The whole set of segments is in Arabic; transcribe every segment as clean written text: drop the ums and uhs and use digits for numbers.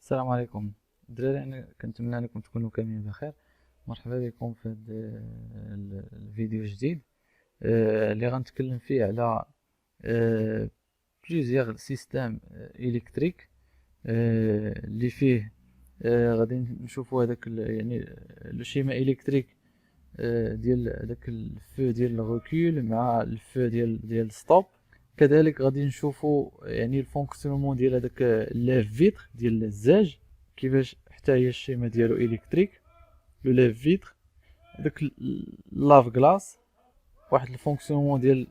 السلام عليكم الدراري، انا كنتمنى انكم تكونوا كاملين بخير. مرحبا بكم في هذا الفيديو الجديد اللي غنتكلم فيه على بليزيغ سيستم الكتريك اللي فيه غادي نشوفوا هذاك يعني لو شيما الكتريك ديال هذاك الفو ديال الركول مع الفو ديال ستوب. كذلك غادي نشوفوا يعني الفونكسيونمون ديال هذاك لافي فيتر ديال الزاج، كيفاش حتى هي الشيما ديالو الكتريك. لو لافي فيتر داك لاف غلاس، واحد الفونكسيونمون ديال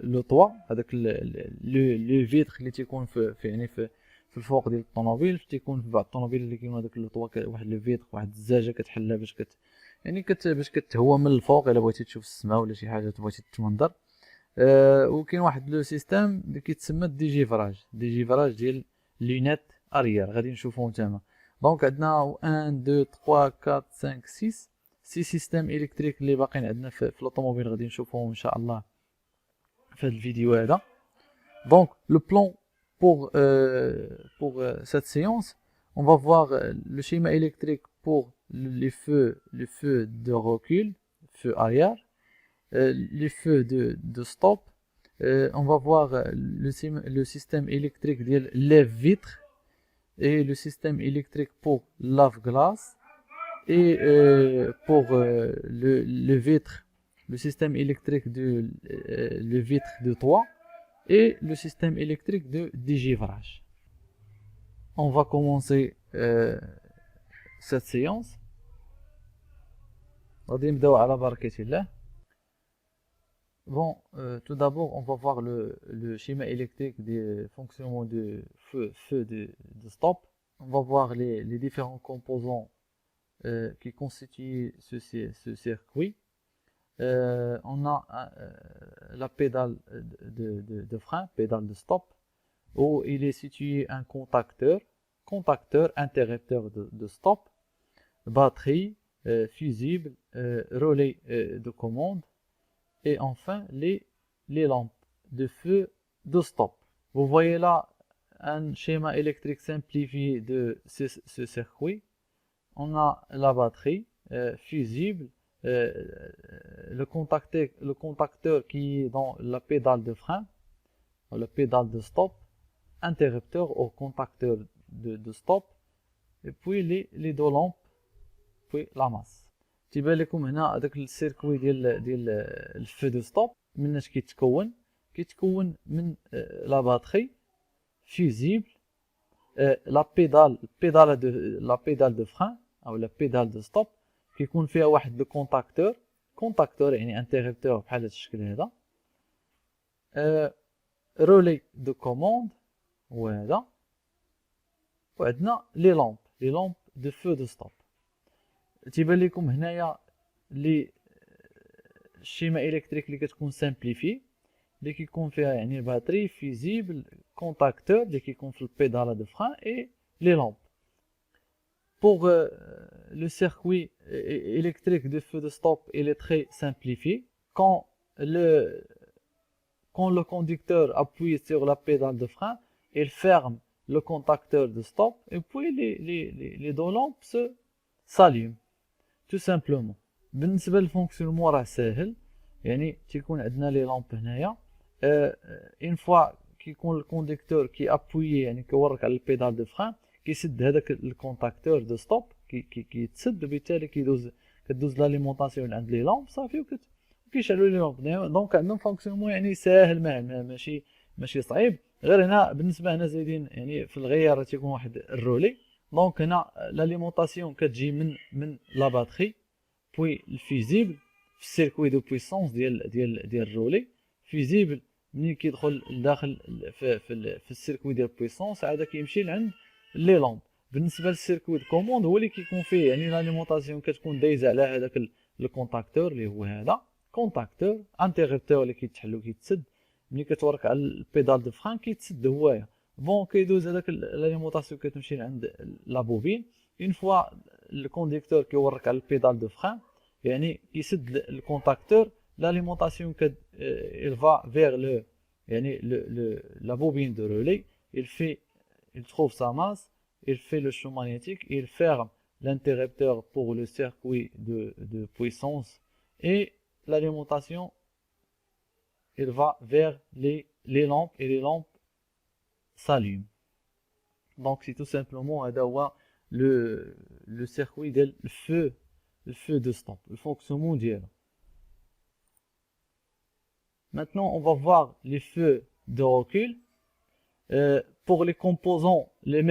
لو طوا، هذاك لو فيتر اللي تيكون في يعني في الفوق ديال الطوموبيل. تيكون في بعض الطوموبيل اللي كاين هذاك لو طوا واحد لو فيتر، واحد الزاجه كتحلها باش يعني باش كتهوى من الفوق الا بغيتي تشوف السماء ولا شي حاجه بغيتي تمنظر. وكاين واحد لو سيستم اللي كيتسمى ديجيفراج ديال لونيت اريير، غادي نشوفوهم تما. دونك عندنا 1 2 3 4 5 6 سيستم الكتريك اللي باقيين عندنا في الاوتوموبيل، غادي نشوفوهم ان شاء الله في هذا الفيديو هذا. دونك لو بلان pour cette séance, on va voir le schéma électrique pour les feux de recul, feux arrière, les feux de stop. On va voir le système électrique de lave-vitre et le système électrique pour lave-glace, et pour le vitre, le système électrique de le vitre de toit et le système électrique de dégivrage. On va commencer cette séance. غادي نبداو على بركة الله. Bon, tout d'abord, on va voir le schéma électrique des fonctionnements de feu de stop. On va voir les différents composants qui constituent ce circuit. On a la pédale de frein, pédale de stop, où il est situé un contacteur, interrupteur de stop, batterie, fusible, relais de commande, et enfin les lampes de feu de stop. Vous voyez là un schéma électrique simplifié de ce circuit. On a la batterie fusible, le contacteur qui est dans la pédale de frein, la pédale de stop, interrupteur au contacteur de stop, et puis les deux lampes, puis la masse. تيبان لكم هنا هذاك السيركوي ديال الفو دو ستوب. مناش كيتكون من لا باتري فيزيبل، لا بيدال دو فران او لا بيدال دو ستوب، كيكون فيها واحد لو كونتاكتور يعني انتربتور بحال هذا الشكل هذا، رولي دو كوموند هو هذا، وعندنا لي لامب دو فو دو ستوب. تيبان لكم هنايا لي الشيما الكتريك اللي كتكون سامبليفي، اللي كيكون فيها يعني باتري فيزيبل، كونتاكتور اللي كيكون في البيدال دو فران، اي لي لامب. Pour le circuit électrique de feu de stop, il est très simplifié. Quand le conducteur appuie sur la pédale de frein, il ferme le contacteur de stop, et puis les deux lampes s'allument. tout simplement. بالنسبه للفونكسيونمون راه ساهل، يعني تيكون عندنا لي لامب هنايا. اون فوا كيكون الكونديكتور كي ابويي يعني كيورك على البيدال دو فران، كيسد هذاك الكونتاكتور دو ستوب، كيتسد، وبالتالي كدوز لاليمونطاسيون عند لي لامب صافي، وكيشعلوا لي لامب. دونك عندهم فونكسيونمون يعني ساهل، ماشي صعيب. غير هنا بالنسبه هنا زايدين يعني في الغيار تيكون واحد الرولي. دونك هنا لاليمونطاسيون كتجي من لا باتري، بوي الفيزيبل في السيركوي دو بويسونس ديال الرولي. فيزيبل ملي كيدخل لداخل في السيركوي ديال بويسونس عاد كيمشي لعند لي لامب. بالنسبه للسيركوي دو كوموند هو اللي كيكون فيه يعني لاليمونطاسيون كتكون دايزه على هذاك الكونتاكتور اللي هو هذا كونتاكتور انتربتور اللي كيتحل وكيتسد. ملي كتورك على البيدال دو فران كيتسد هوايا. بون كيدوز هذاك لاليمونطاسيون كتمشي لعند لا بوبين. اون فوا الكونديكتور كيورك على البيدال دو فران يعني كيسد الكونتاكتور، l'alimentation elle va vers la bobine de relais, il trouve sa masse il fait le champ magnétique, il ferme l'interrupteur pour le circuit de puissance et l'alimentation, il va vers les lampes et les lampes s'allument. Donc c'est tout simplement le circuit de le feu de stop, le fonctionnement ديالو. Maintenant on va voir les feux de recul. Pour les composants, le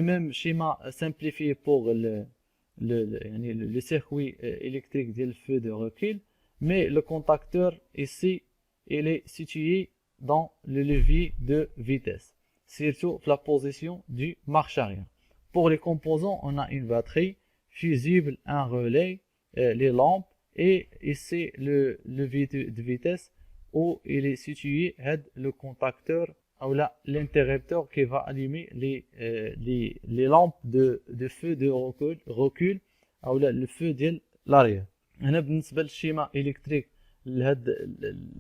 même schéma simplifié pour le circuit électrique du feu de recul, mais le contacteur ici il est situé dans le levier de vitesse, surtout la position du marche arrière. Pour les composants, on a une batterie, fusible, un relais, les lampes et ici le levier de vitesse où il est situé le contacteur ou l'interrupteur qui va allumer les lampes de feu de recul ou le feu de l'arrière. هنا بالنسبه للشيما الكتريك لهاد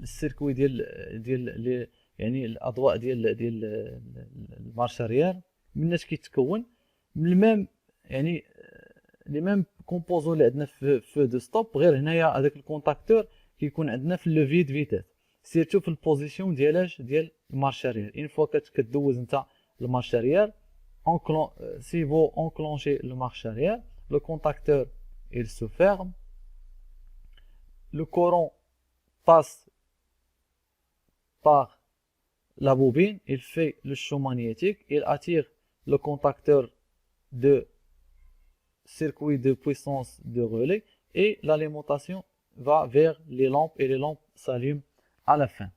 السيركوي ديال يعني الاضواء ديال المارش اريير مناش كيتكون من الميم يعني لي ميم كومبوزون اللي عندنا في فو دو ستوب، غير هنايا هذاك الكونتاكتور كيكون عندنا في اللوفي دو فيتاس سيرتو في البوزيسيون ديال المارش اريير. اون فوا كدوز نتا المارش اريير si vous enclenchez le marche arrière, le contacteur il se ferme, le courant passe par la bobine, il fait le champ magnétique, il attire le contacteur de circuit de puissance de relais et l'alimentation va vers les lampes et les lampes s'allument à la fin.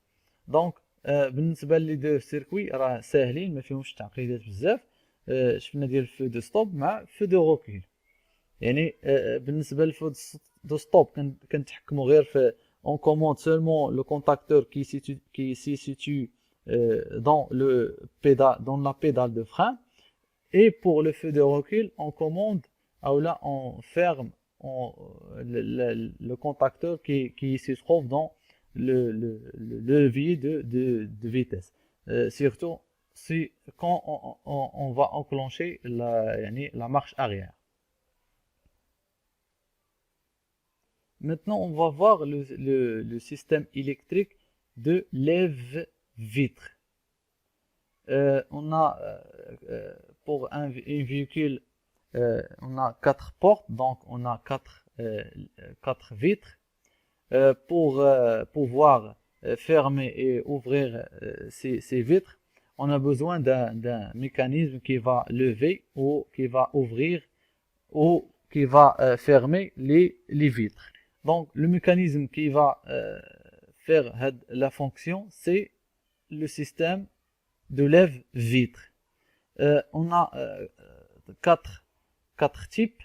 Donc بالنسبه لي دو سيركوي راه ساهلين ما فيهمش تعقيدات بزاف. شفنا ديال الفو دو ستوب مع فو دو روكيل. يعني بالنسبه للفو دو ستوب كنتحكموا غير في on commande seulement le contacteur qui se situe dans la pédale de frein, et pour le feu de recul on commande ou là on ferme le contacteur qui se trouve dans le levier de vitesse, surtout si quand on va enclencher la marche arrière. Maintenant, on va voir le système électrique de lève-vitre. On a pour un véhicule, on a 4 portes, donc on a 4 vitres. Pour pouvoir fermer et ouvrir ces vitres, on a besoin d'un mécanisme qui va lever ou qui va ouvrir ou qui va fermer les vitres. Donc le mécanisme qui va faire la fonction, c'est le système de lève-vitre. On a 4 types.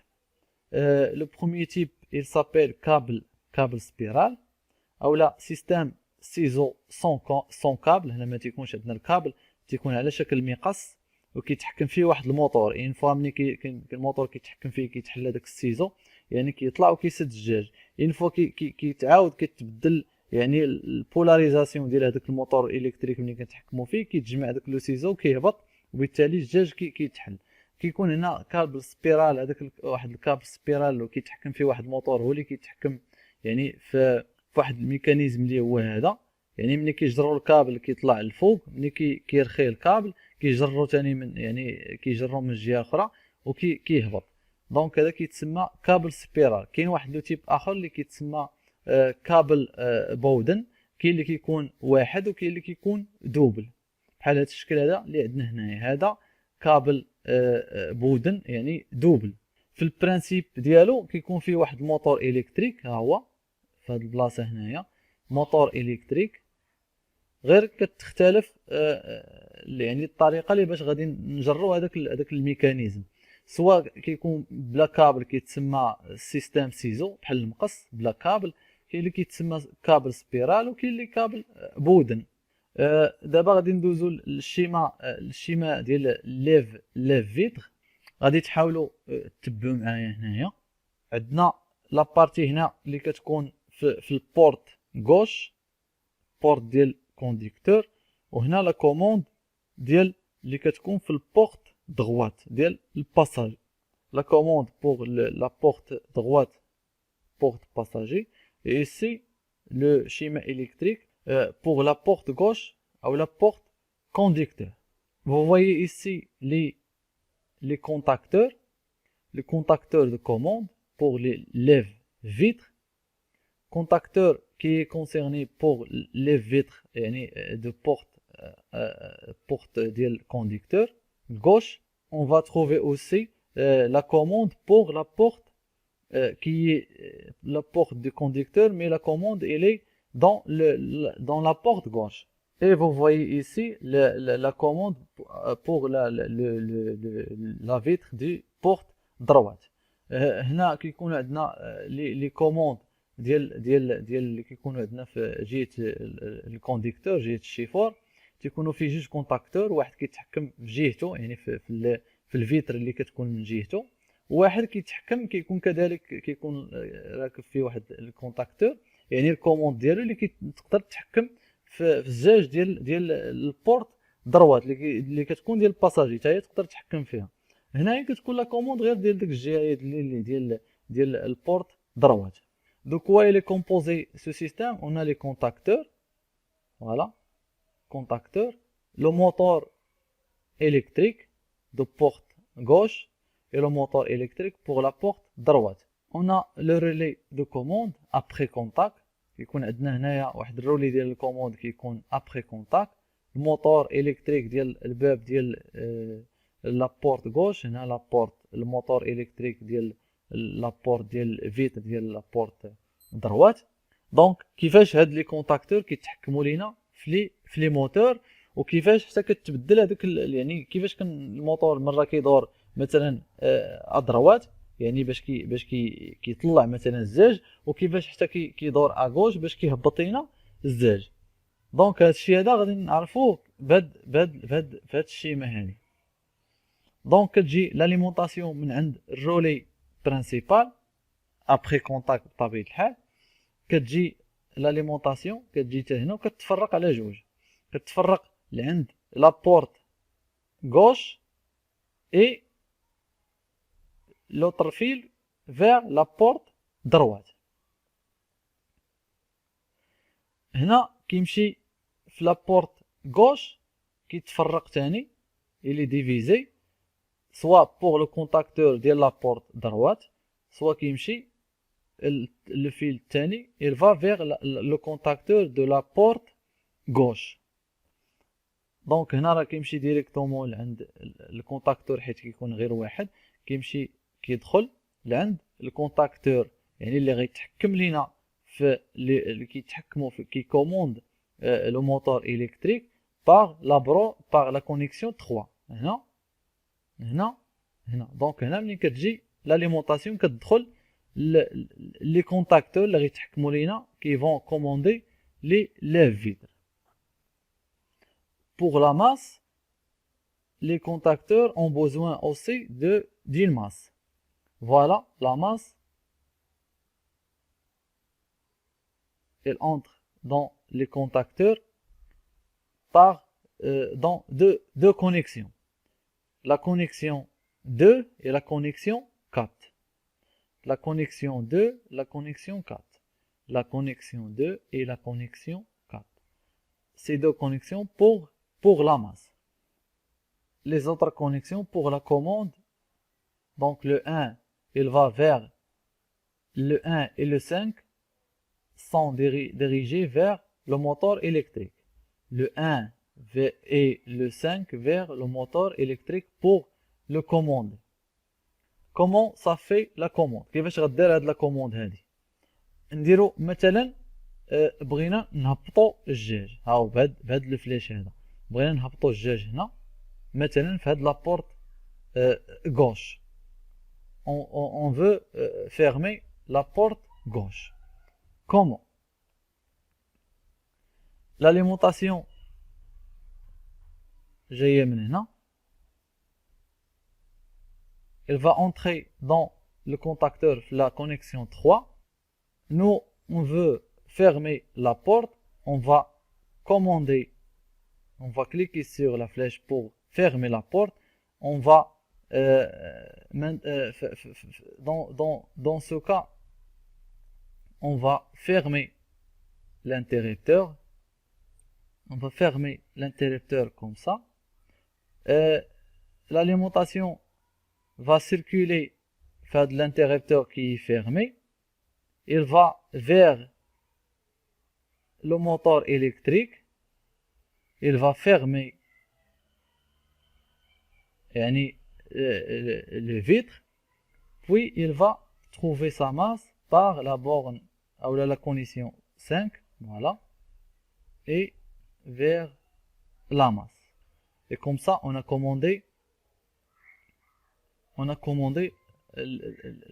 Le premier type, il s'appelle câble spirale او لا سيستم سيزو سون كابل. هنا ما تيكونش عندنا الكابل، تيكون على شكل مقص وكيتحكم فيه واحد الموتور. اين فوا ملي الموتور كيتحكم فيه كيتحل هذاك السيزو، يعني كيطلع وكيسد الدجاج. اين فوا كيتعاود كتبدل يعني البولاريزاسيون ديال هذاك الموتور الكتريك ملي كنتحكموا فيه، كيتجمع داك لو سيزو كيهبط وبالتالي الدجاج كيتحل. كيكون هنا كابل سبيرال، هذاك واحد الكابل سبيرال وكيتحكم فيه واحد الموتور هو اللي كيتحكم يعني في واحد الميكانيزم اللي هو هذا. يعني ملي كيجروا الكابل كيطلع للفوق، ملي كيرخي الكابل كيجروا ثاني من يعني كيجروا من جهه اخرى وكيهبط. دونك هذا كيتسمى كابل سبيرال. كاين واحد لو تيب اخر اللي كيتسمى كابل بودن، كاين اللي كيكون واحد وكاين اللي كيكون دوبل بحال هذا الشكل هذا اللي عندنا هنايا. هذا كابل بودن يعني دوبل. في البرانسيب ديالو كيكون فيه واحد الموتور الكتريك، ها هو في هذه البلاصه هنايا موتور الكتريك، غير كتختلف يعني الطريقه اللي باش غادي نجروا هذاك الميكانيزم. سواء كيكون بلا كابل كيتسمى سيستم سيزو بحال المقص بلا كابل، كاين اللي كيتسمى كابل سبيرال وكاين اللي كابل بودن. دابا غادي ندوزو للشيما ديال ليف فيتر. غادي تحاولوا تتبعوا معايا. هنايا عندنا لابارتي هنا اللي كتكون في البورت غوش، بورت ديال كونديكتور، وهنا لا كوموند ديال اللي كتكون في البورت droite ديال الباساج. La commande pour la porte droite, porte passager, et ici le schéma électrique pour la porte gauche ou la porte conducteur. Vous voyez ici les contacteurs de commande pour les lève-vitres, contacteur qui est concerné pour les vitres de porte ديال conducteur. Gauche, on va trouver aussi la commande pour la porte qui est la porte du conducteur, mais la commande elle est dans la porte gauche. Et vous voyez ici la commande pour la vitre du porte droite. هنا كيكونوا عندنا لي كوموند ديال اللي كيكونوا عندنا في جهه الكونديكتور، جهه الشيفور، تيكونوا فيه جوج كونتاكتور، واحد كيتحكم في جهته يعني في الفيتر اللي كتكون من جهته، وواحد كيكون كذلك كيكون راكب فيه واحد الكونتاكتور يعني الكوموند ديالو اللي كتقدر تتحكم في الزاج ديال البورت دروات اللي كتكون ديال الباساجي حتى هي تقدر تتحكم فيها. هنايا كتكون لا كوموند غير ديال ديك الجهه ديال البورت دروات. De quoi il est composé ce système? On a les contacteurs, voilà, contacteurs, le moteur électrique de porte gauche et le moteur électrique pour la porte droite. On a le relais de commande après contact, كيكون عندنا هنايا واحد الرولي ديال الكوموند كيكون après contact. الموتور électrique ديال الباب ديال لا بورت غوش، هنا لا بورت الموتور الكتريك ديال لا بورت ديال فيتر ديال لا بورت دروات. دونك كيفاش هاد لي كونتاكتور كيتحكموا لينا في لي موتور، وكيفاش حتى كتبدل هذاك يعني كيفاش كان الموتور مره كيدور مثلا ادروات يعني باش كيطلع مثلا الزاج، وكيفاش حتى كيدور اغوش باش كيهبط لينا الزاج. دونك هادشي هذا غادي نعرفوه بهاد الشيما هادي. دونك كتجي لاليمونطاسيون من عند الرولي برينسيبال ابري كونتاكت بطبيعه الحال، كتجي لاليمونطاسيون كتجي حتى هنا وكتفرق على جوج، كتفرق لعند لا بورت غوش اي لوطر فيل فير لا بورت دروات. هنا كيمشي في لا بورت غوش كيتفرق تاني الي ديفيزي soit pour le contacteur de la porte droite, soit كيمشي le fil تاني il va vers le contacteur de la porte gauche. دونك هنا راه كيمشي ديريكتومون لعند الكونتاكتور حيت كيكون غير واحد، كيمشي كيدخل لعند الكونتاكتور يعني اللي غيتحكم لينا في اللي كيتحكموا في كيكوموند لو موتور الكتريك par la connexion 3. هنا دونك هنا ملي كتجي لاليمونطاسيون كتدخل لي كونتاكتور اللي غيتحكموا لينا كي فون كوموندي لي ليف فيتر. Pour la masse, les contacteurs ont besoin aussi d'une masse. Voilà la masse. Elle entre dans les contacteurs dans deux connexions. La connexion 2 et la connexion 4. La connexion 2, la connexion 4. La connexion 2 et la connexion 4. Ces deux connexions pour la masse. Les autres connexions pour la commande. Donc le 1, il va vers le 1 et le 5 sont dirigés vers le moteur électrique. Le 1 et le 5 vers le moteur électrique pour le commande. Comment ça fait la commande? كيفاش غدير هاد لا كوموند هادي؟ نديرو مثلا بغينا نهبطو الجاج، هاو بهاد الفلاش هذا بغينا نهبطو الجاج هنا مثلا في هاد لابورت gauche. On veut fermer la porte gauche. Comment? L'alimentation جاية من هنا. Elle va entrer dans le contacteur la connexion 3. Nous, on veut fermer la porte. On va commander. On va cliquer sur la flèche pour fermer la porte, on va dans ce cas, on va fermer l'interrupteur. On va fermer l'interrupteur comme ça. L'alimentation va circuler vers l'interrupteur qui est fermé. Il va vers le moteur électrique. Il va fermer le vitre. Puis il va trouver sa masse par la borne ou la condition 5. Voilà. Et vers la masse. Et comme ça, on a commandé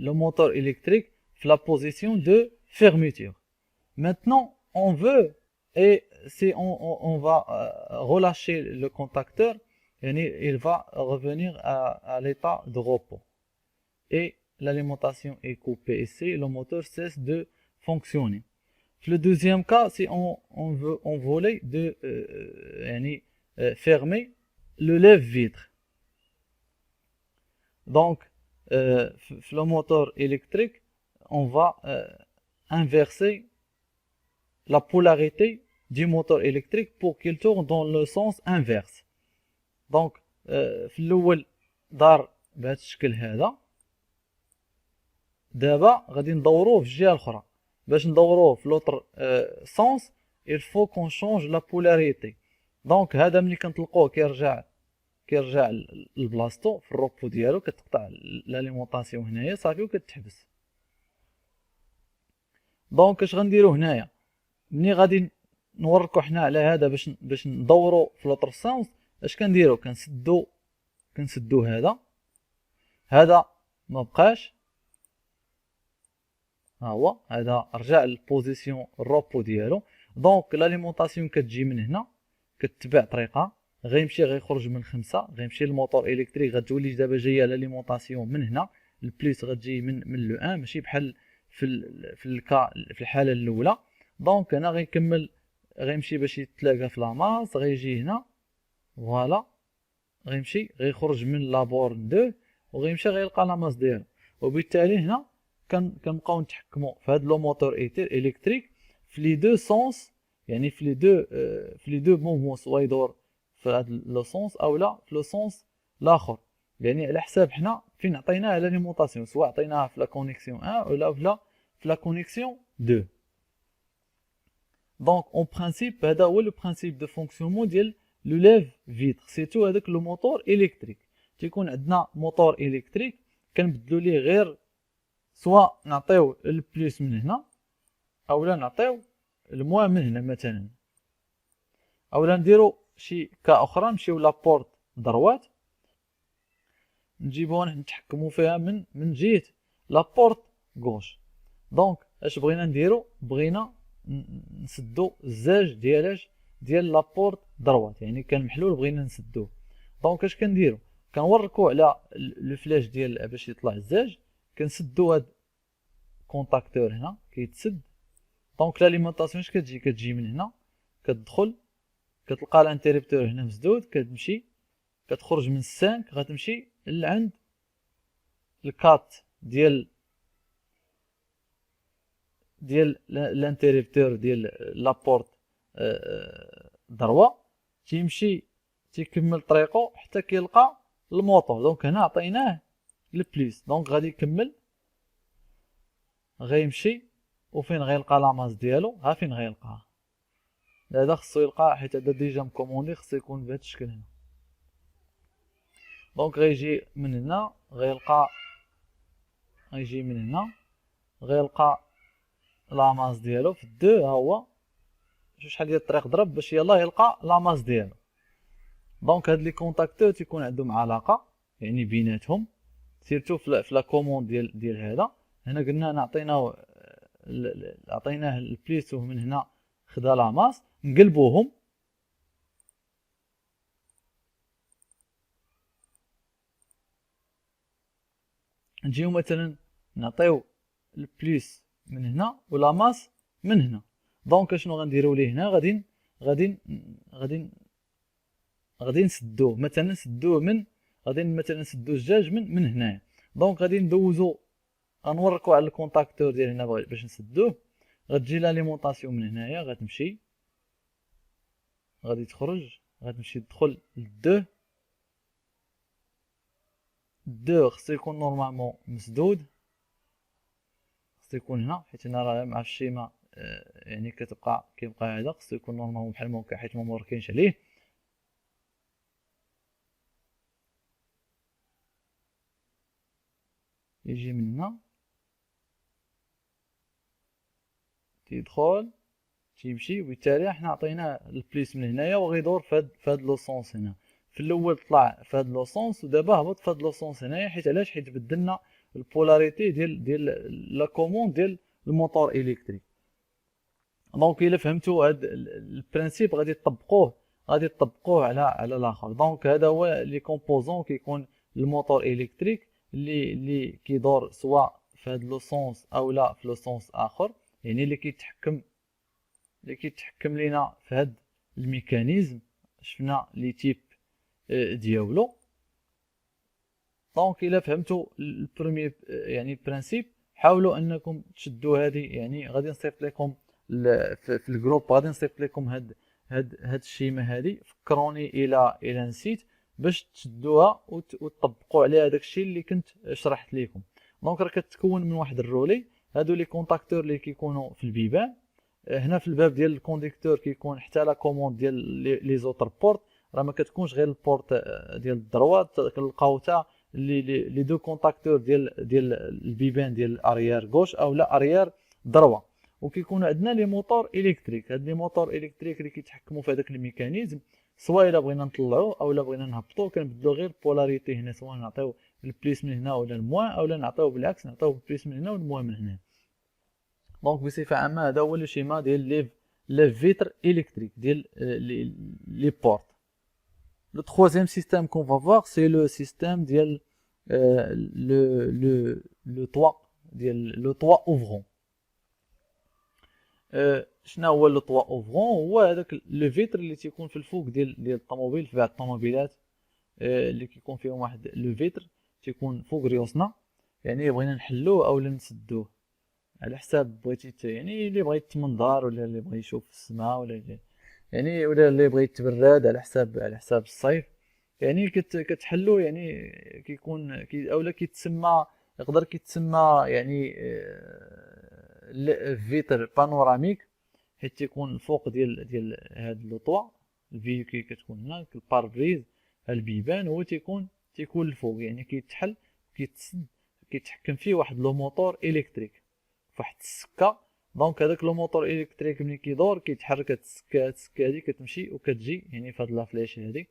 le moteur électrique dans la position de fermeture. Maintenant, on veut, et si on va relâcher le contacteur, il va revenir à l'état de repos. Et l'alimentation est coupée ici, le moteur cesse de fonctionner. Le deuxième cas, si on voulait fermer le lève-vitre. Donc, le moteur électrique, on va inverser la polarité du moteur électrique pour qu'il tourne dans le sens inverse. Donc, في الأول دار بهذا الشكل هذا. دابا غادي ندوروه في الجهة الأخرى. باش ندوروه في لوطر سونس il faut qu'on change la polarité. دونك هذا ملي كنطلقوه كيرجع لبلاصتو في الروبو ديالو، كتقطع لاليمونطاسيون هنايا صافي وكتحبس. دونك اش غنديرو هنايا ملي غادي نوركو حنا على هذا باش ندورو في لوطر سونس، اش كنديرو كنسدو هذا ما بقاش، ها هو هذا رجع للبوزيسيون الروبو ديالو. دونك لاليمونطاسيون كتجي من هنا كتبع طريقه، غيخرج من 5، غيمشي للموتور الكتريك، غتولي دابا جايه لاليمونطاسيون من هنا، البليس غتجي من لو 1 ماشي بحال في الحاله الاولى. دونك هنا غيكمل غيمشي باش يتلاقى في لاماس، غيجي هنا فوالا غيمشي غيخرج من لابورن 2 وغيمشي غيلقى لاماس ديالو. وبالتالي هنا كنبقاو نتحكموا في هذا لو موتور الكتريك في لي دو سونس، يعني في لي دو موفمون، سوا يدور في هذا لو سونس او لا في لو سونس الاخر، يعني على حساب حنا فين عطيناه لاليمونطاسيون، سواء عطيناها في لا كونيكسيون 1 ولا في لا كونيكسيون 2. دونك اون برينسيپ هذا هو لو برينسيپ دو فونكسيونمون ديال لو ليف فيتر، سيرتو هذاك لو موتور الكتريك. تيكون عندنا موتور الكتريك كنبدلو ليه غير سواء نعطيو البليس من هنا اولا نعطيو الموان من هنا مثلا، اولا نديرو شي كا اخرى نمشيو لابورت دروات نجيبوها نتحكمو فيها من جهه لابورت غوش. دونك اش بغينا نديرو، بغينا نسدو الزاج ديال لابورت دروات، يعني كان محلول بغينا نسدوه. دونك اش كنديرو، كنوركو على لو فلاش ديال باش يطلع الزاج، كنسدو هاد كونتاكتور هنا كيتسد. دونك لاليمونطاسيون اش كتجي من هنا، كتدخل كتلقى الانتريبتور هنا مسدود، كتمشي كتخرج من 5 غتمشي لعند الكات ديال الانتريبتور ديال لابورت دروا، تيمشي تيكمل طريقو حتى كيلقى الموتور. دونك هنا عطيناه البليس، دونك غادي يكمل غيمشي وفين غيلقى لاماس ديالو، ها فين غيلقاها. هذا خصو يلقى حيت هذا ديجا مكوموندي، خصو يكون بهذا الشكل هنا. دونك غيجي من هنا غيلقى، غيجي من هنا غيلقى لاماس ديالو في 2، ها هو شوف شحال ديال الطريق ضرب باش يلاه يلقى لاماس ديالو. دونك هاد لي كونتاكتور تيكون عندهم علاقه يعني بيناتهم، سيرتو في لا كوموند ديال هذا. هنا قلنا عطيناه البليس ومن هنا خدا لاماس، نقلبوهم نجيو مثلا نعطيو البليس من هنا ولاماس من هنا. دونك شنو غنديرو ليه هنا، غادي غادي نسدوه مثلا، غادي نسدو الزجاج من هنايا. دونك غادي ندوزو، غنوركو على الكونتاكتور ديال هنا باش نسدوه. غتجي لاليمونطاسيون من هنايا، غتمشي غادي تخرج، غتمشي تدخل للدو. الدو خصو يكون نورمالمون مسدود، خصو يكون هنا، حيت هنا راه مع الشيما يعني كيبقى هذا، خصو يكون نورمالمون بحال هكا حيت ما موركينش عليه. يجي من هنا تيدخل تيمشي، وبالتالي حنا عطيناه البليس من هنايا وغيدور فهاد لو سونس هنا. في الاول طلع فهاد لو سونس ودابا هبط فهاد لو سونس هنايا. حيت علاش؟ حيت بدلنا البولاريتي ديال لا كوموند ديال الموتور الكتريك. دونك الا فهمتوا هاد البرانسيب غادي تطبقوه على الاخر. دونك هذا هو لي كومبوزون كيكون الموتور الكتريك اللي كيدور سواء في هاد لو سونس او لا في لو سونس اخر، يعني اللي كيتحكم لينا في هاد الميكانيزم. شفنا لي تيب ديالو. دونك الا فهمتوا البروميير يعني برانسيب، حاولوا انكم تشدوا هذه. يعني غادي نصيفط لكم في الجروب، غادي نصيفط لكم هاد الشيمه هذه. فكروني الى نسيت، باش تشدوها وتطبقوا عليها داكشي اللي كنت شرحت لكم. دونك راه كتكون من واحد الرولي. هادو لي كونتاكتور اللي كيكونوا في البيبان. هنا في الباب ديال الكونديكتور كيكون حتى لا كوموند ديال لي زوتر بورت. راه ما كتكونش غير البورت ديال الدروات، كنلقاو حتى لي دو كونتاكتور ديال البيبان ديال الاريير غوش او لا اريير دروه. وكيكون عندنا لي موتور الكتريك. هاد لي موتور الكتريك اللي كيتحكموا في هذاك الميكانيزم، سواء الا بغينا نطلعوه او الا بغينا نهبطوه، كنبدلو غير بولاريتي هنا، سواء نعطيو البليس من هنا ولا الموان، اولا نعطيو بالعكس، نعطيو البليس من هنا والموان من هنا. دونك بصفه عامه هذا هو الشيما ديال لي فيتر الكتريك ديال لي بورت. Le troisième système qu'on va voir, c'est le système ديال le toit ouvrant. شنو هو لو طوا اوفرون؟ هو هذاك لو فيتر اللي تيكون في الفوق ديال الطوموبيل. في بعض الطوموبيلات اللي كيكون فيهم واحد لو فيتر تيكون فوق ريوسنا. يعني بغينا نحلوه اولا نسدوه على حساب بغيتي، يعني اللي بغى يتمنظر ولا اللي بغى يشوف السماء ولا يعني ولا اللي بغى يتبرد على حساب الصيف. يعني كتحلو، يعني كيكون اولا كيتسمى، يقدر كيتسمى يعني فيتر بانوراميك، حيت تيكون الفوق ديال هاد لو طوا. الفيو كتكون هنا الباربريز، البيبان هو تيكون الفوق. يعني كيتحل كيتسد، كيتحكم فيه واحد لو موتور الكتريك فواحد السكه. دونك هذاك لو موتور الكتريك ملي كيدور كيتحرك هاد السكه هادي كتمشي وكتجي، يعني في هاد لا فلاش هادي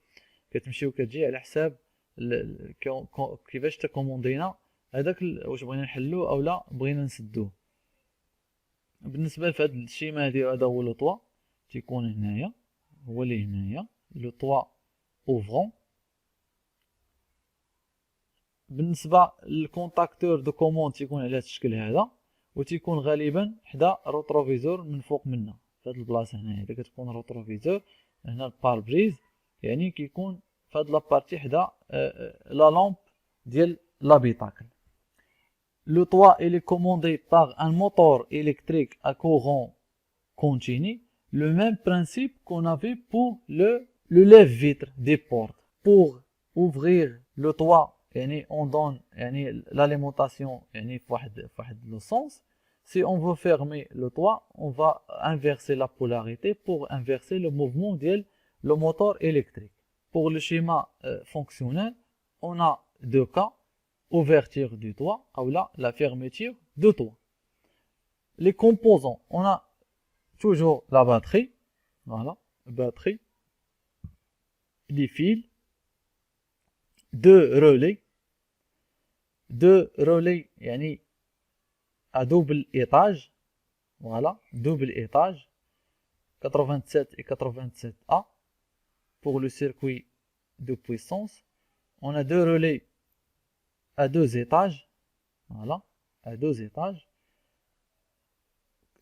كتمشي وكتجي على حساب كيفاش تكوموندينا هذاك واش بغينا نحلوه او لا بغينا نسدوه. بالنسبه لهاد الشيما هادي، هذا هو لو طوا تيكون هنايا، هو اللي هنايا لو طوا اوفرون. بالنسبه للكونتاكتور دو كوموند تيكون على هذا الشكل هذا، وتيكون غالبا حدا الروتروفيزور من فوق منا في هاد البلاصه هنايا. اذا كتكون روتروفيزور هنا الباربريز، يعني كيكون في هاد لابارتي حدا لا لامب ديال لابيتاكل. Le toit il est commandé par un moteur électrique à courant continu, le même principe qu'on avait pour le lève-vitre des portes. Pour ouvrir le toit, يعني on donne يعني l'alimentation يعني في واحد le sens. Si on veut fermer le toit, on va inverser la polarité pour inverser le mouvement ديال le moteur électrique. Pour le schéma fonctionnel, on a deux cas: ouverture du toit ou là la fermeture du toit. Les composants, on a toujours la batterie, voilà, batterie, les fils, deux relais يعني à double étage, voilà, double étage, 87 et 87A pour le circuit de puissance. On a deux relais à deux étages, voilà, à deux étages,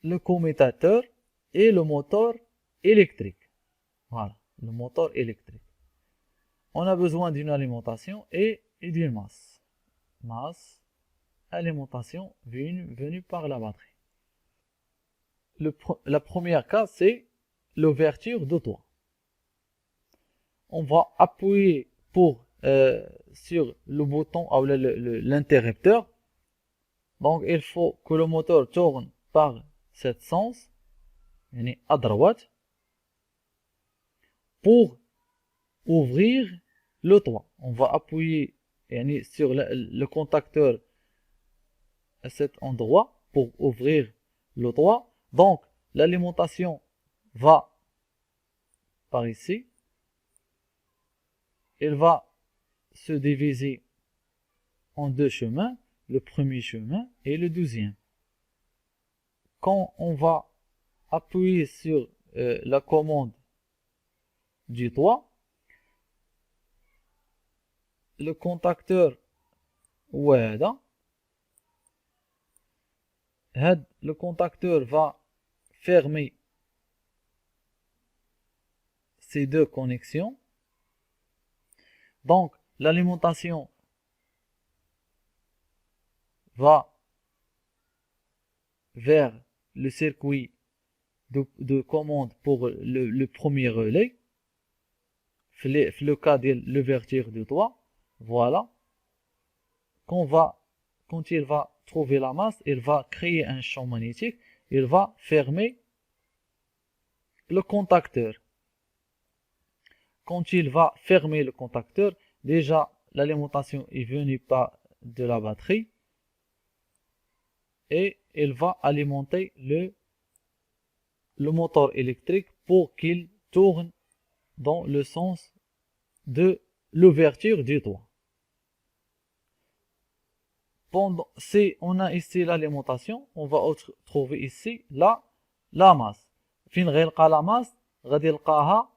le commutateur et le moteur électrique. Voilà, le moteur électrique. on a besoin d'une alimentation et d'une masse. Masse, alimentation venue par la batterie. La première cas, c'est l'ouverture de toit. On va appuyer sur le bouton ou l'interrupteur. Donc il faut que le moteur tourne par cet sens, à droite, pour ouvrir le toit. On va appuyer sur le contacteur à cet endroit pour ouvrir le toit. Donc l'alimentation va par ici. Elle va se diviser en deux chemins, le premier chemin et le deuxième. Quand on va appuyer sur la commande du toit, le contacteur le contacteur va fermer ces deux connexions. Donc l'alimentation va vers le circuit de commande pour le premier relais. Le cas de l'ouverture du toit, voilà. Quand il va trouver la masse, il va créer un champ magnétique, il va fermer le contacteur. Quand il va fermer le contacteur, déjà l'alimentation est venue pas de la batterie et il va alimenter le moteur électrique pour qu'il tourne dans le sens de l'ouverture du toit. Si on a ici l'alimentation, on va trouver ici la masse. فين غيلقى la masse غادي يلقاها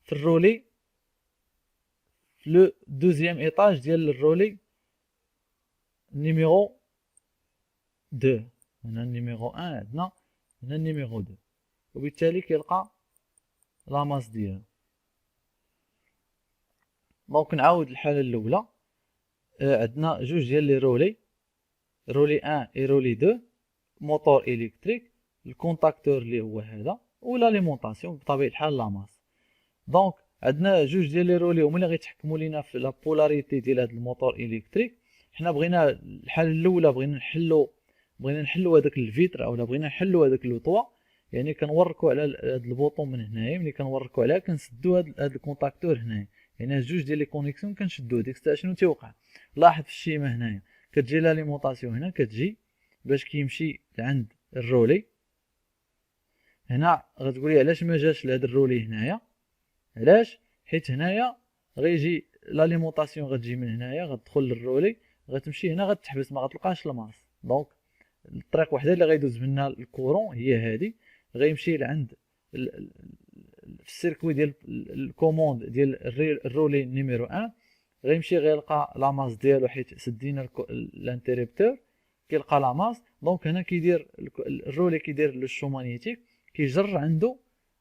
في الرولي في le deuxième étage ديال الرولي numéro 2. هنا numéro 1 عندنا هنا numéro 2 وبالتالي كيلقى لا ماس ديالو. دونك نعاود الحالة الأولى. عندنا جوج ديال لي رولي 1 et رولي 2 موتور إلكتريك الكونتاكتور اللي هو هذا والاليمونطاسيون بطبيعة الحال لا ماس. دونك عندنا جوج ديال لي رولي هما اللي غيتحكموا لينا في لا بولاريتي ديال هذا الموتور إلكتريك. حنا بغينا الحالة الأولى بغينا نحلو هذاك الفيتر اولا بغينا نحلو هذاك لو طوا، يعني كنوركو على هذا البوطون من هنايا. ملي كنوركو عليها كنسدو هذا الكونتاكتور هنايا، يعني هاد جوج ديال لي كونيكسيون كنشدوه. ديك الساعه شنو تيوقع؟ لاحظ في الشيمه هنايا كتجي لاليمونطاسيون هنا كتجي باش كيمشي لعند الرولي. هنا غتقولي علاش ما جاش لهاد الرولي هنايا؟ علاش؟ حيت هنايا غيجي لاليمونطاسيون غتجي من هنايا غتدخل للرولي غتمشي هنا غتحبس ما غتلقاش الماس. دونك الطريق وحده اللي غيدوز منها الكورون هي هذه، غيمشي لعند في السيركوي ديال الكوموند ديال الرولي نيميرو 1 غيمشي غيلقى لا ماس ديالو حيت سدينا الانتريبتور كيلقى لا ماس. دونك هنا كيدير الرولي كيدير لو شو مانيتيك كيجر عنده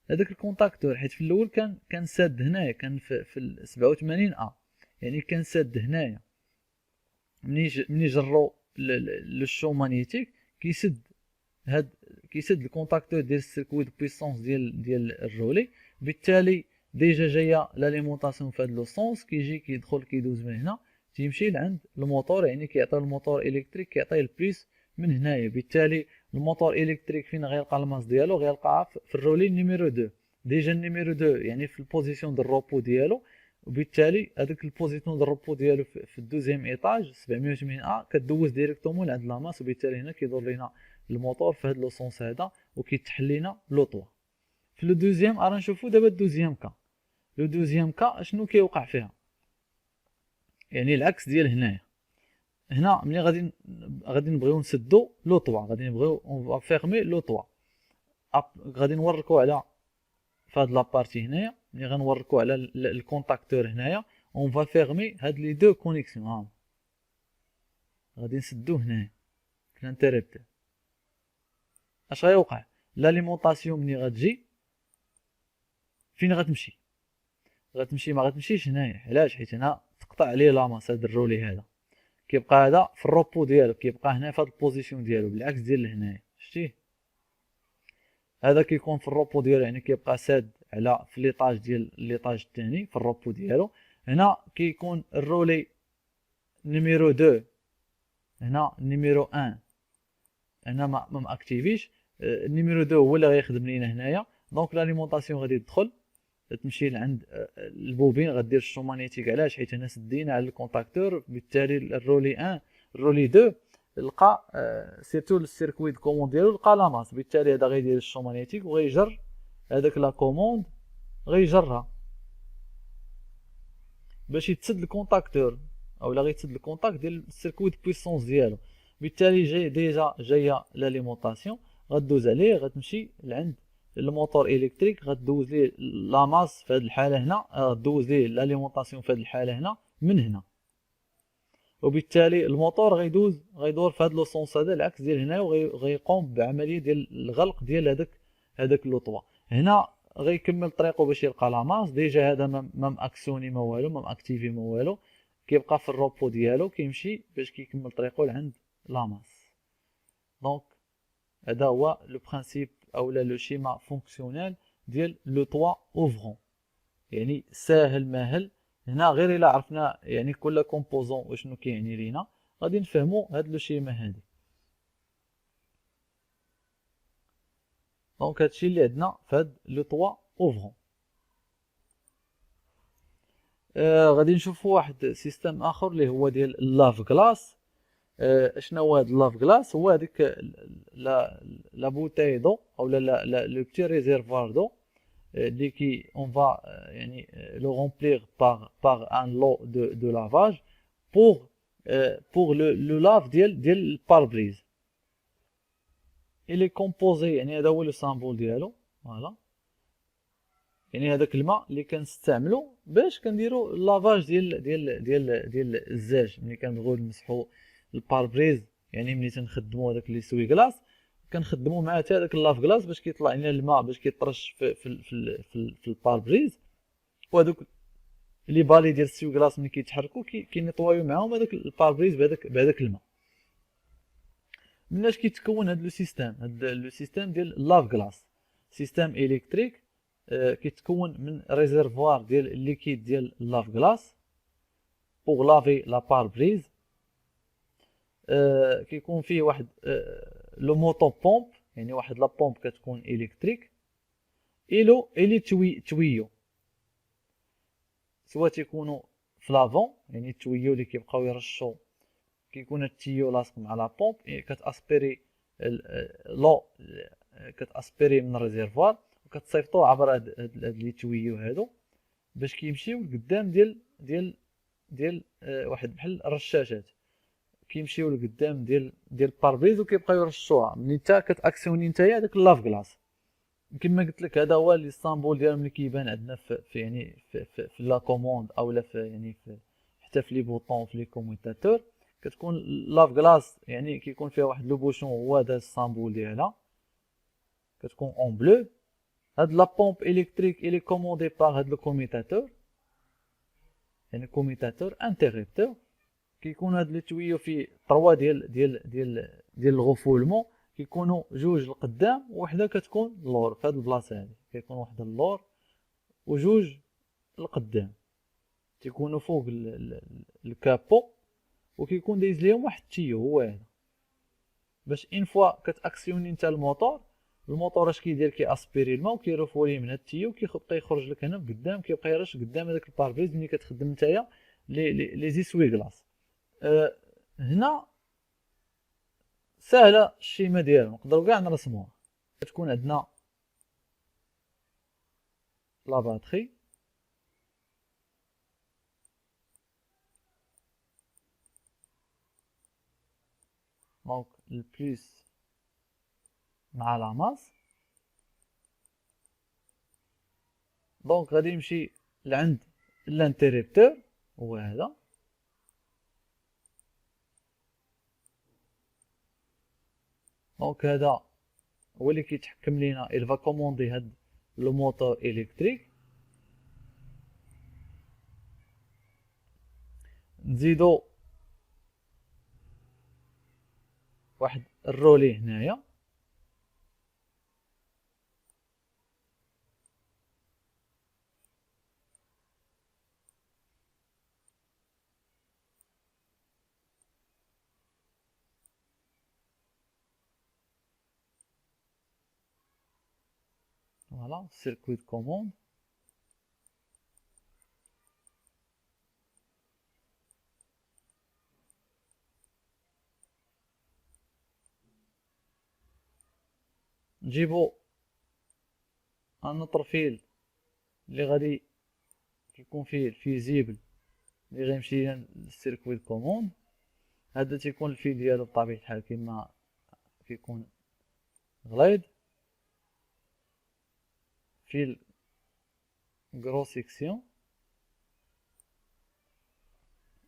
هذاك الكونتاكتور، حيت في الاول كان ساد هنايا كان في 87 يعني كان ساد هنايا. مني جرو لو شو مانيتيك كيسد الكونتاكتور ديال السيركوي دو بويسونس ديال الرولي، بالتالي ديجا جايه لاليمونطاسيون في هذا لو سونس كيجي كيدخل كيدوز من هنا تيمشي لعند الموتور، يعني كيعطي الموتور الكتريك كيعطيه البليس من هنايا. بالتالي الموتور الكتريك فين غيلقى الماس ديالو؟ غيلقاها في الرولي نيميرو 2. ديجا النيميرو 2 يعني في البوزيسيون ديال الروبو ديالو، وبالتالي هذاك البوزيسيون ديال الروبو ديالو في الدوزيام ايطاج 780 كدوز ديريكتومون لعند لا ماس، وبالتالي هنا كيدور لينا الموتور في هذا لو سونس هذا وكيتحل لينا لو طوا. في لو دوزيام راه نشوفوا دابا الدوزيام كا. لو دوزيام كا شنو كيوقع فيها؟ يعني العكس ديال هنايا. هنا ملي غادي نبغيو نسدو لو طوا، غادي نبغيو اون فيرمي لو طوا، غادي نوركو على فهاد لابارتي هنايا. ملي غنوركو على الكونتاكتور هنايا اون فا فيرمي هاد لي دو كونيكسيون. غادي نسدو هنايا في الانتريبتور. اش غيوقع؟ لاليمونطاسيون ملي غتجي فين غتمشي؟ غتمشي ما غتمشيش هنايا. علاش؟ حيت هنا تقطع عليه لاماس. هاد الرولي هذا كيبقى هذا في الروبو ديالو، كيبقى هنا في هاد البوزيسيون ديالو بالعكس ديال لهنايا. شتيه؟ هذا كيكون في الروبو ديالو، يعني كيبقى ساد على في ليطاج ديال ليطاج الثاني في الروبو ديالو. هنا كيكون الرولي نيميرو 2، هنا نيميرو 1 هنا ما ماكتيفيش. النيميرو 2 هو اللي غيخدم لينا هنايا. دونك لاليمونطاسيون غادي تدخل تمشي لعند البوبين، غدير الشو مانيتيك. علاش؟ حيت هنا سدينا على الكونتاكتور، بالتالي الرولي 1 الرولي 2 لقى سيرتو السيركوي دو كوموند ديالو لقى لاماس، بالتالي هذا غيدير الشو مانيتيك وغيجر هذاك لا كوموند، غيجرها باش يتسد الكونتاكتور اولا غيتسد الكونتاكت ديال السيركوي دو بويسونس ديالو. بالتالي جاي ديجا جايه لاليمونطاسيون، غدوز عليه غتمشي لعند الموتور الكتريك، غدوز ليه لاماس في هذه الحاله هنا، غدوز ليه لاليمونطاسيون في هذه الحاله هنا من هنا. وبالتالي الموتور غيدور في هذا لو سونس هذا العكس ديال هنا، وغيقوم بعمليه ديال الغلق ديال هذاك لو طوا. هنا غيكمل طريقه باش يلقى لاماس. ديجا هذا ما ماكسوني ما والو، ما ماكتيفي ما والو، كيبقى في الروبو ديالو كيمشي باش كيكمل طريقه لعند لاماس. دونك هذا هو لو برينسيپ اولا لو شيما فونكسيونيل ديال لو طوا اوفرون. يعني ساهل ماهل. هنا غير الا عرفنا يعني كل كومبوزون وشنو كيعني لينا غادي نفهموا هاد لو شيما هادي. دونك هادشي اللي عندنا في هاد لو طوا اوفرون. غادي نشوفوا واحد سيستم اخر اللي هو ديال اللاف كلاس. شنو هو هاد اللاف كلاس؟ هو هذيك لا بوتاي دو اولا لو بتي ريزيرفوار دو اللي كي اون فا يعني لو رومبلير باغ ان لو دو لافاج pour le lave ديال الباربريز. il est composé يعني هذا هو لو سامبول ديالو. فوالا يعني هذاك الماء اللي كنستعملو باش كنديرو لافاج ديال الزاج. ملي كنبغيو نمسحو الباربريز يعني ملي تنخدمو هذاك لي سوي كلاص كنخدمو معاه حتى هذاك اللاف كلاص باش كيطلع لنا الماء باش كيطرش في الباربريز. وهذوك لي بالي ديال السوي كلاص ملي كيتحركو كينيطوايو معاهم هذاك الباربريز بهذاك الماء. مناش كيتكون هذا لو سيستيم؟ هذا لو سيستيم ديال اللاف كلاص سيستيم الكتريك كيتكون من ريزيرفوار ديال الليكيد ديال اللاف كلاص بوغ لافي لا باربريز. كيكون فيه واحد لو موتو بومب يعني واحد لا بومب كتكون الكتريك الي تويو سوا تيكونوا في لافون يعني التويو اللي كيبقاو يرشوا كيكون التيو لاصق مع لا بومب كتاسبيري لو كتاسبيري من الريزيرفوار وكتصيفطوه عبر هاد لي تويو هادو باش كيمشيو لقدام ديال واحد بحال الرشاشات كيمشيو لقدام ديال الباربريز وكيبقاو يرشوها. ملي نتا كتاكسيوني نتايا داك اللاف كلاص كما قلت لك هذا هو لي سامبول ديالهم اللي كيبان عندنا في يعني في لا كوموند اولا في يعني في حتى في لي بوطون في لي كوموتاتور كتكون لاف كلاص يعني كيكون فيها واحد لو بوشون هو هذا السامبول ديالها كتكون اون بلو. هاد لا بومب الكتريك الي كوموندي بار هاد لو كوميتاتور يعني كوميتاتور انتريبتور كيكون هاد لي تويو فيه 3 ديال الغفولمون كيكونوا جوج القدام وحده كتكون اللور. في هاد البلاصه هادي كيكون واحد اللور وجوج القدام تيكونوا فوق الكابو وكيكون دايز ليهم واحد التيو هو هذا باش ان فوا كتاكسيوني نتا الموتور اش كيدير كياسبيري الماء وكيرفولي من هاد التيو كيبقى يخرج لك هنا قدام كيبقى يرش قدام هذاك الباربريز ملي كتخدم نتايا لي زيسوي كلاص. هنا سهله الشيمه ديالها نقدروا كاع نرسموها. كتكون عندنا لا باتري دونك البليس مع لا ماس. دونك غادي نمشي لعند الانتريبتور هو هذا دونك هذا هو اللي كيتحكم لينا il va commander هاد لو موتور الكتريك نزيدو واحد الرولي هنايا، فوالا سيركوي دو كوموند. نجيبو ان اوتر فيل اللي غادي يكون فيه الفيزيبل اللي غيمشي لنا للسيركوي دو كوموند. هذا تيكون الفيل ديالو بطبيعة الحال كيما كيكون غليظ، فيل غرو سيكسيون.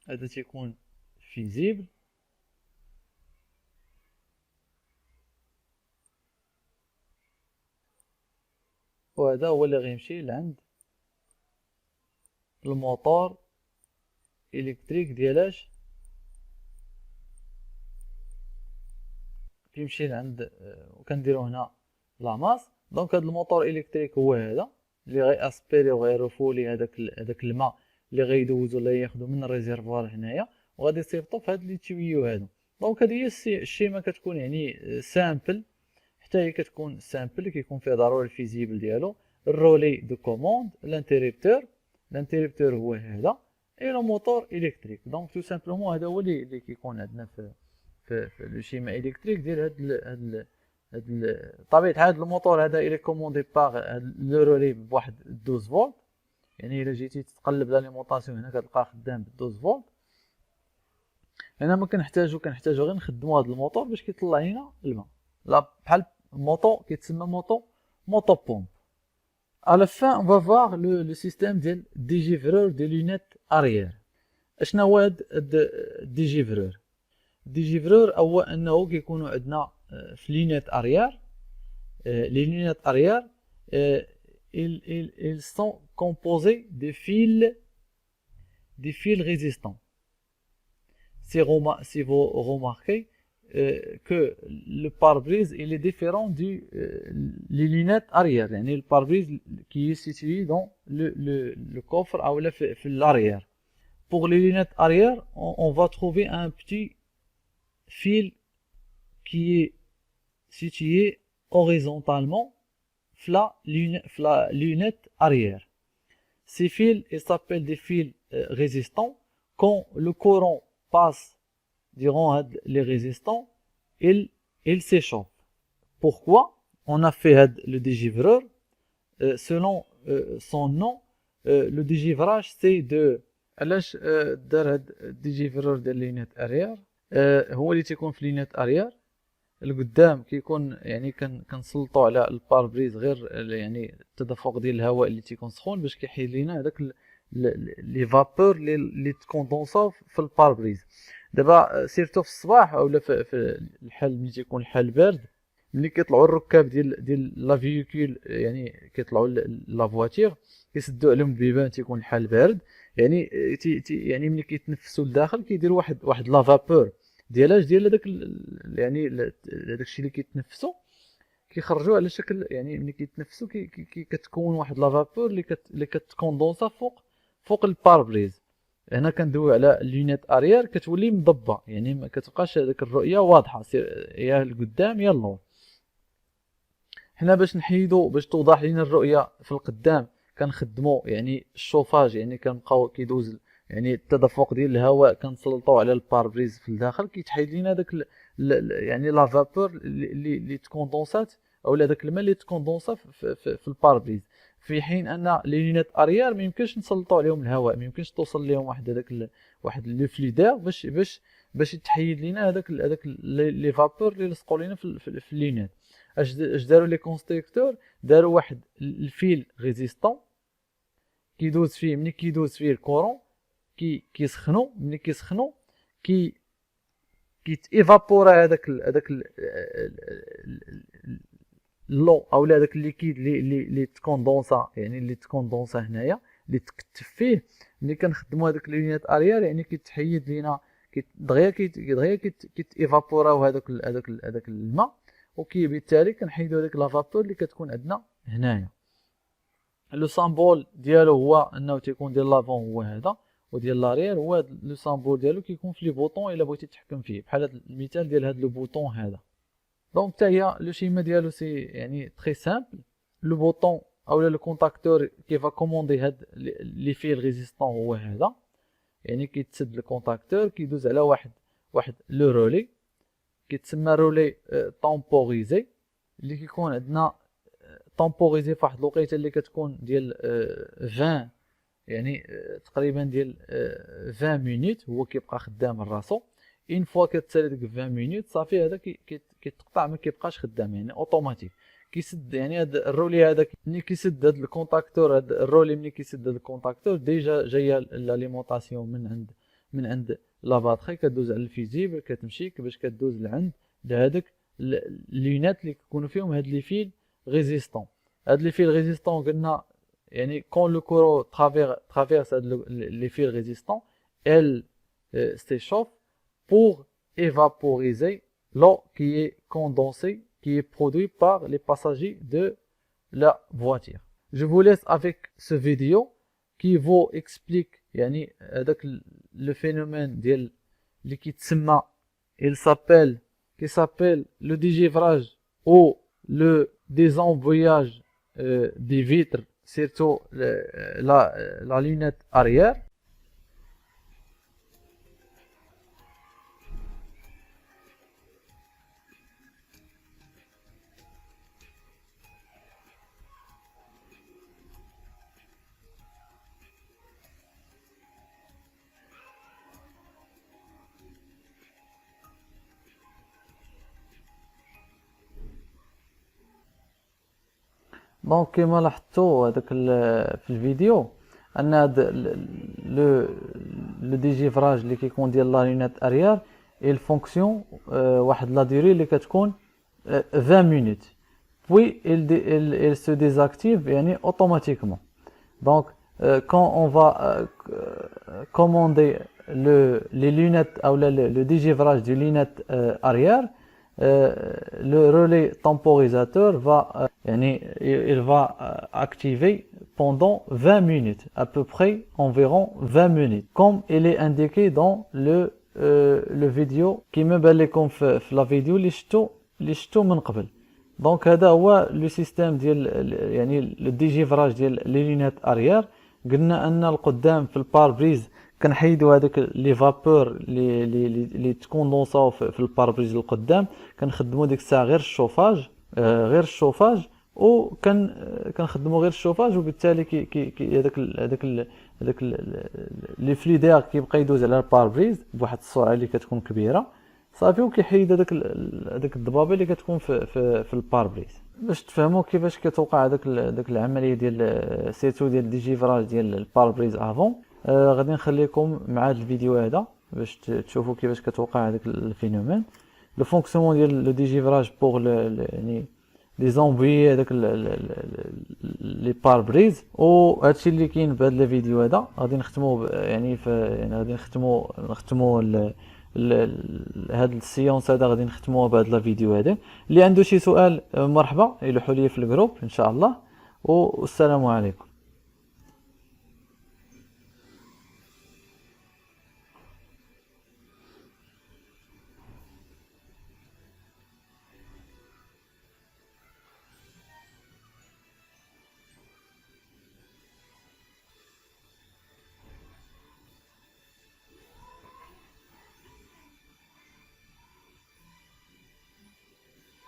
هذا تيكون فيزيبل، وهذا هو اللي غيمشي لعند الموتور الكتريك ديالاش، كيمشي لعند وكنديرو هنا لاماس. دونك هذا الموتور الكتريك هو هذا اللي غي اسبيري وغيرفولي هذاك الماء اللي غيدوزو ولا ياخدو من الريزيرفوار هنايا وغادي يصيفطو في هاد لي تيويو هادو. دونك هذه هي الشيما كتكون يعني سامبل، حتى هي كتكون سامبل كيكون فيها ضروري الفيزيبل ديالو، الرولي دو كوموند، الانتريبتور هو هذا، اي لو موتور الكتريك. دونك تو سامبلومون هذا هو اللي كيكون عندنا في لو شيما الكتريك ديال هاد طبيعة الحال. الموتور هذا الى كوموندي باغ لو رولي بواحد 12 فولت، يعني الا جيتي تقلب لاليمونطاسيون هنا كتلقاه خدام ب 12 فولت. هنا ما كنحتاجو غير نخدمو هذا الموتور باش كيطلع لينا الماء، لا بحال موطو كيتسمى موطو بومب. À la fin on va voir le système ديال ديجيفرور دي لونيت اريير. اشنا هو هاد الديجيفرور؟ الديجيفرور هو انه كيكونوا عندنا في لونيت اريير، les lunettes arrière ils sont composés des fils résistants. Si vous remarquez que le pare-brise il est différent les lunettes arrière. يعني le pare-brise qui est situé dans le coffre ou l'arrière. Pour les lunettes arrière, on va trouver un petit fil qui est situé horizontalement la lunette arrière. Ces fils ils s'appellent des fils résistants. Quand le courant passe durant les résistants, il s'échauffe. Pourquoi on a fait le dégivreur? Selon son nom, le dégivrage c'est de علاش دار هاد الديجيفرور ديال لينيت اريير. هو اللي تيكون في لينيت اريير القدام كيكون يعني كنسلطوا على الباربريز غير يعني التدفق ديال الهواء اللي تيكون سخون باش كيحيد لينا هذاك لي فابور اللي تكوندونساو في الباربريز. دابا سيرتو في الصباح اولا في الحال ملي تيكون الحال بارد، ملي كيطلعوا الركاب ديال لا فييكول يعني كيطلعوا لا فواتير كيسدوا عليهم البيبان تيكون الحال بارد، يعني يعني ملي كيتنفسوا لداخل كيديروا واحد لا فابور ديال هذاك يعني هذاك الشيء اللي كيتنفسوا كيخرجوا على شكل يعني ملي كيتنفسوا كتكون واحد لا فابور اللي كتكوندونسا فوق الباربريز. هنا كندوي على اللونيت اريير كتولي مضبه، يعني ما كتبقاش هذيك الرؤيه واضحه يا القدام يا اللور. حنا باش نحيدو باش توضح لينا الرؤيه في القدام كنخدموا يعني الشوفاج، يعني كنبقاو كيدوز يعني التدفق ديال الهواء كنسلطوا على الباربريز في الداخل كيتحيد لينا داك يعني لا فابور اللي تكوندونسات او داك الماء اللي تكوندونسا في الباربريز، في حين ان لي لونيت اريير ما يمكنش نسلطوا عليهم الهواء، ما يمكنش توصل لهم واحد لو فلويدير باش يتحيد لينا هذاك لي فابور اللي لصقوا لينا في اللينات. اش داروا لي كونستركتور؟ داروا واحد الفيل ريزيستون كيدوز فيه، ملي كيدوز فيه الكورون كيسخنوا، ملي كيسخنوا كيتيفابورا هذاك لو او هذاك الليكيد اللي تكوندونسا، يعني اللي تكوندونسا هنايا اللي تكتف فيه ملي كنخدموا هذوك لونيات اريير، يعني كيتحيد لينا دغيا كيتيفابوراو هذاك الماء، بالتالي كنحيدوا هذيك لا فابور اللي كتكون عندنا هنايا. لو سامبول ديالو هو انه تيكون ديال لافون هو هذا، وديال لاريير هو هذا. لو سامبول ديالو كيكون في لي بوطون الا بغيتي تحكم فيه، بحال هذا المثال ديال هذا لو بوطون هذا. دونك حتى هي لو شيما ديالو سي يعني تري سامبل. لو بوطون اولا لو كونتاكتور كيفا كوموندي هاد لي فيل ريزيستون هو هذا، يعني كيتسد الكونتاكتور كيدوز على واحد لو رولي كيتسمى رولي طومبوريزي، اللي كيكون عندنا طومبوريزي فواحد الوقيته اللي كتكون ديال 20 يعني تقريبا ديال 20 مينوت هو كيبقى خدام راسو. اون فوا كتسالي ديك 20 مينوت صافي هذا كيتقطع ما كيبقاش خدام، يعني اوتوماتيك كيسد. يعني هذا الرولي هذا ملي كيسد هذا الكونتاكتور، هذا الرولي ملي كيسد هذا الكونتاكتور ديجا جايه لاليمونطاسيون من عند لا باتري، كدوز على الفيزيبل كتمشي باش كدوز لهذاك اللينات اللي كيكونوا فيهم هاد لي فيل ريزيستون. هاد لي فيل ريزيستون قلنا يعني كون لو كورو ترافيرس هاد لي فيل ريزيستون elle s'échauffe pour évaporiser l'eau qui est condensée, qui est produite par les passagers de la voiture. Je vous laisse avec ce vidéo qui vous explique يعني هذاك le phénomène ديال اللي كيتسمى qui s'appelle le dégivrage ou le désembouillage des vitres, surtout la lunette arrière. دونك كيما لاحظتوا هذاك في الفيديو ان هذا لو ديجيفراج اللي كيكون ديال لا لونيت اريير il فونكسيون واحد لا ديوري اللي كتكون 20 مينوت puis il se désactive يعني automatiquement. Donc quand on va commander les lunettes ou le dégivrage du lunette arrière, le relais temporisateur va il va activer pendant 20 minutes, à peu près environ 20 minutes, comme il est indiqué dans le vidéo qui me بان لكم في la vidéo اللي شفتو من قبل. دونك هذا هو لو سيستيم ديال يعني لو ديجيفراج ديال لي لونيت اريير. قلنا ان القدام في الباربريز كنحيدوا هذوك لي فابور اللي تكوندونساو في الباربريز القدام، كنخدموا ديك الساعه غير الشوفاج كنخدموا غير الشوفاج، وبالتالي هذاك لي فليدير كيبقى يدوز على الباربريز بواحد السرعه اللي كتكون كبيره صافي، وكيحيد هذاك الضبابه اللي كتكون في الباربريز. باش تفهموا كيفاش كتوقع هذاك العمليه ديال سيرتو ديال ديجيفراج ديال الباربريز افون، غادي نخليكم مع هذا الفيديو هذا باش تشوفوا كيفاش كتوقع هذاك الفينومين. لو فونكسيونمون ديال لو ديجيفراج بوغ يعني لي زومبوي هذاك لي باربريز، وهادشي اللي كاين بهذا الفيديو هذا. غادي نختموا يعني غادي نختموا هاد السيونس هذا غادي نختموه بهذا الفيديو هذا. اللي عنده شي سؤال مرحبا يلوحوا لي في الجروب ان شاء الله، والسلام عليكم.